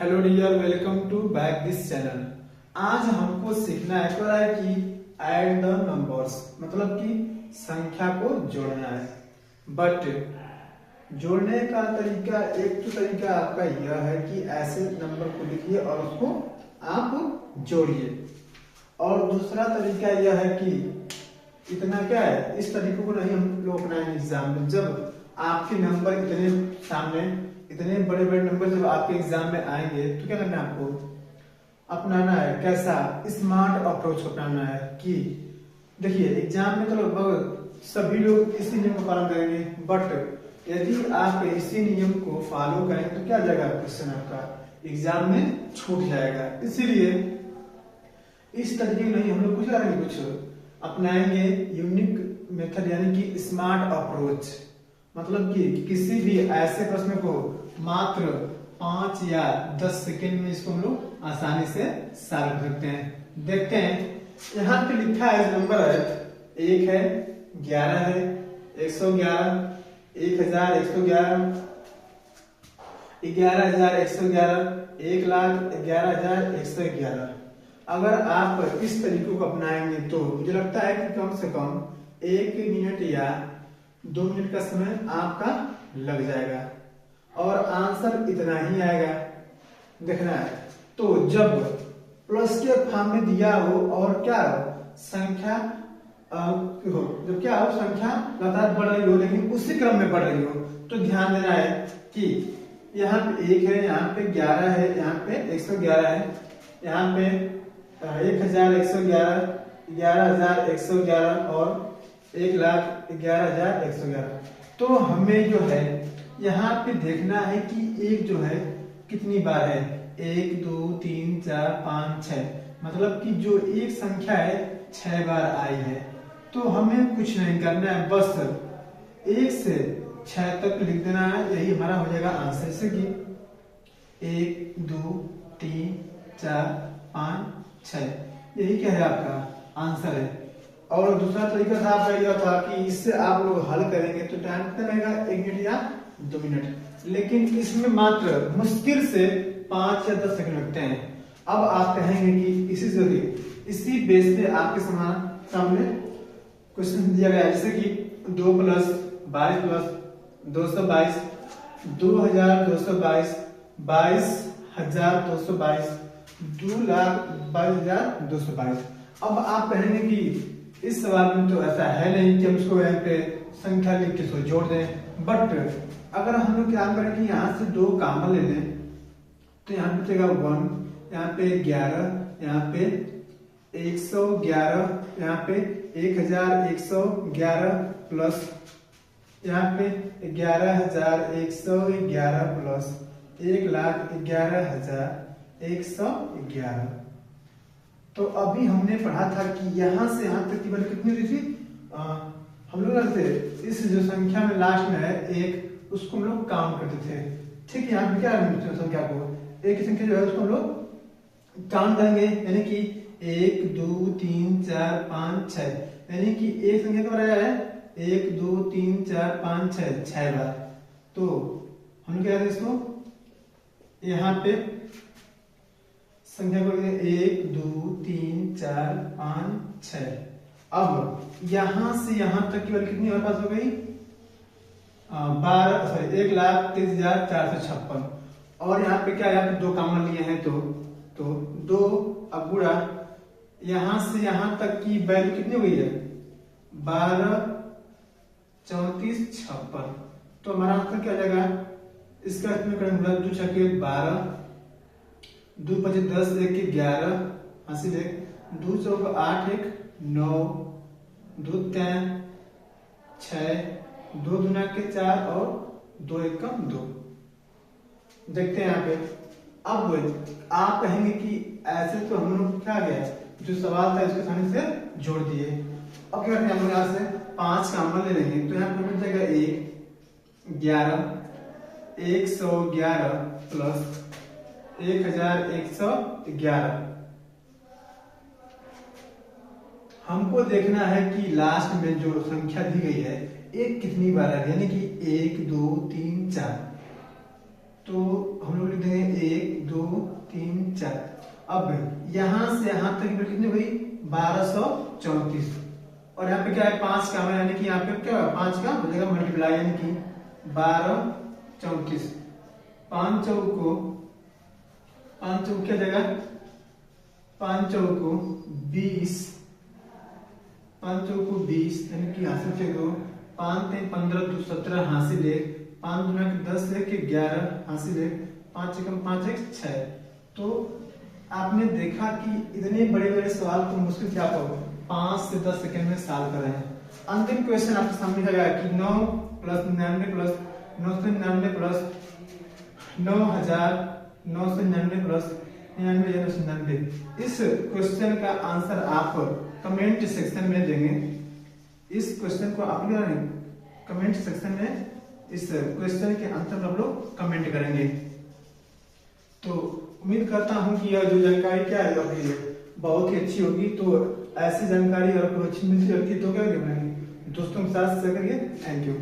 Hello dear, welcome to back this channel. आज हमको सीखना है कि ऐड द नंबर्स, मतलब कि संख्या को जोड़ना है। बट जोड़ने का तरीका, एक तो तरीका आपका यह है कि ऐसे नंबर को लिखिए और उसको आप जोड़िए, और दूसरा तरीका यह है कि इतना क्या है, इस तरीके को नहीं हम लोग अपनाएंगे एग्जाम में। जब आपके नंबर इतने सामने, इतने बड़े बड़े नंबर जब आपके एग्जाम में आएंगे तो क्या करना है, आपको अपनाना है कैसा स्मार्ट अप्रोच अपनाना है। कि देखिए एग्जाम में तो लगभग सभी लोग इसी नियम को पालन करेंगे, बट यदि आप इसी नियम को फॉलो करेंगे तो क्या जाएगा, क्वेश्चन आपका एग्जाम में छूट जाएगा। इसीलिए इस तरीके नहीं, हम लोग कुछ करेंगे, कुछ अपनाएंगे यूनिक मेथड, यानी कि स्मार्ट अप्रोच। मतलब कि किसी भी ऐसे प्रश्न को मात्र 5 या 10 सेकेंड में इसको हम लोग आसानी से सॉल्व कर सकते हैं। देखते हैं, यहाँ पे लिखा है नंबर है 1 है, 11 है, 111, 1111, 11111, 1,11,111। अगर आप इस तरीके को अपनाएंगे तो मुझे लगता है कि कम से कम 1 मिनट या 2 मिनट का समय आपका लग जाएगा और आंसर इतना ही आएगा। देखना है तो जब प्लस के फॉर्म में दिया हो और क्या हो, संख्या हो, जब क्या हो, संख्या लगातार बढ़ रही हो लेकिन उसी क्रम में बढ़ रही हो, तो ध्यान देना है कि यहाँ पे 1 है, यहाँ पे 11 है, यहाँ पे 111 है, यहाँ पे 1,111, 11,111 और 1,11,111। तो हमें जो है यहाँ पे देखना है कि एक जो है कितनी बार है, 1 2 3 4 5 6, मतलब कि जो एक संख्या है 6 बार आई है। तो हमें कुछ नहीं करना है, बस 1 से 6 तक लिख देना है, यही हमारा हो जाएगा आंसर। से कि 1 2 3 4 5 6, यही क्या है आपका आंसर है। और दूसरा तरीका था आपका यह था कि इससे आप लोग हल करेंगे तो टाइम कितना लगेगा, 1 मिनट या 2 मिनट, लेकिन इसमें मात्र मुश्किल से 5 या 10 सेकंड लगते हैं। अब आप कहेंगे कि इसी बेस पे आपके सामने क्वेश्चन दिया गया है, जैसे कि 2 + 22 + 222, 2,222, 22,222, 2,22,222। अब आप कहेंगे कि इस सवाल में तो ऐसा है नहीं कि हम इसको यहाँ पे संख्या लिख के इसको जोड़ दें, बट अगर हम लोग क्या करें कि यहाँ से 2 कॉमन ले लें तो यहाँ पे बचेगा 1, यहाँ पे 11, यहाँ पे 111, यहाँ पे 1,111 प्लस यहाँ पे 11,111 प्लस 1,11,111। तो अभी हमने पढ़ा था कि यहाँ से यहाँ तक की वैल्यू कितनी हुई थी, हम लोग से इस जो संख्या में लास्ट में है 1, उसको हम लोग काउंट करते थे। ठीक है, यहाँ पे क्या है, संख्या को एक संख्या जो है उसको हम लोग काउंट करेंगे, यानी कि 1 2 3 4 5 6, यानी कि एक संख्या का बराबर है 1 2 3 4 5 6, 6 बार। तो हम क्या करें इसको, यहाँ पे संख्या को 1 2 3 4 5 6। अब यहां से यहां तक की वैल्यू कितनी हमारे पास हो गई, 1,30,456। और यहाँ पे क्या, यहाँ पे 2 कॉमन लिए हैं तो 2 अब गुणा यहां से यहां तक की वैल्यू कितनी हो गई है, 12 34 56। तो हमारा आंसर क्या हो जाएगा, इसका इसमें करेंगे 2 छक्के 12, 2 5 10, 1 11, हासिल 1, 2 चौक 8 1 9, 2 3 6, 2 दूना के 4 और 2 1 2। देखते हैं यहाँ पे। अब आप कहेंगे कि ऐसे तो हम लोग क्या गया, जो सवाल था इसको आसानी से जोड़ दिए। अब क्या करते हैं, हम लोग यहाँ से 5 कॉमन ले लेंगे तो यहाँ पे मिल जाएगा 1 11, 111 प्लस 1,111। हमको देखना है कि लास्ट में जो संख्या दी गई है एक कितनी बार है, यानी कि 1 2 3 4। तो हम लोग लिख देंगे 1 2 3 4। अब यहां से यहां तक कितनी हुई 1234, और यहाँ पे क्या है 5 का, यानी कि यहाँ पे क्या 5 का हो जाएगा मल्टीप्लाई, यानी कि 12 34, 5 चौको 5 चौको क्या जाएगा 5 चौको 20, 5 चौको 20, यानी कि हासिल से दो 5 3 15 2 17 हासिल 1, 5 दूना 10 1 11 हासिल 1, 5 एकम 5 1 6। तो आपने देखा कि इतने बड़े बड़े सवाल को मुश्किल से आप 5 से 10 सेकंड में सॉल्व कर रहे हैं। अंतिम क्वेश्चन आपके सामने है कि 9 प्लस 99 प्लस 999 प्लस 9999 प्लस 9999। इस क्वेश्चन का आंसर आप कमेंट सेक्शन में देंगे। इस क्वेश्चन को आप कमेंट सेक्शन में इस क्वेश्चन के आंसर आप लोग कमेंट करेंगे। तो उम्मीद करता हूं कि यह जो जानकारी क्या है आपके बहुत ही अच्छी होगी। तो ऐसी जानकारी अगर कोई अच्छी मिलती है तो क्या करेंगे दोस्तों के साथ शेयर करिए। Thank you.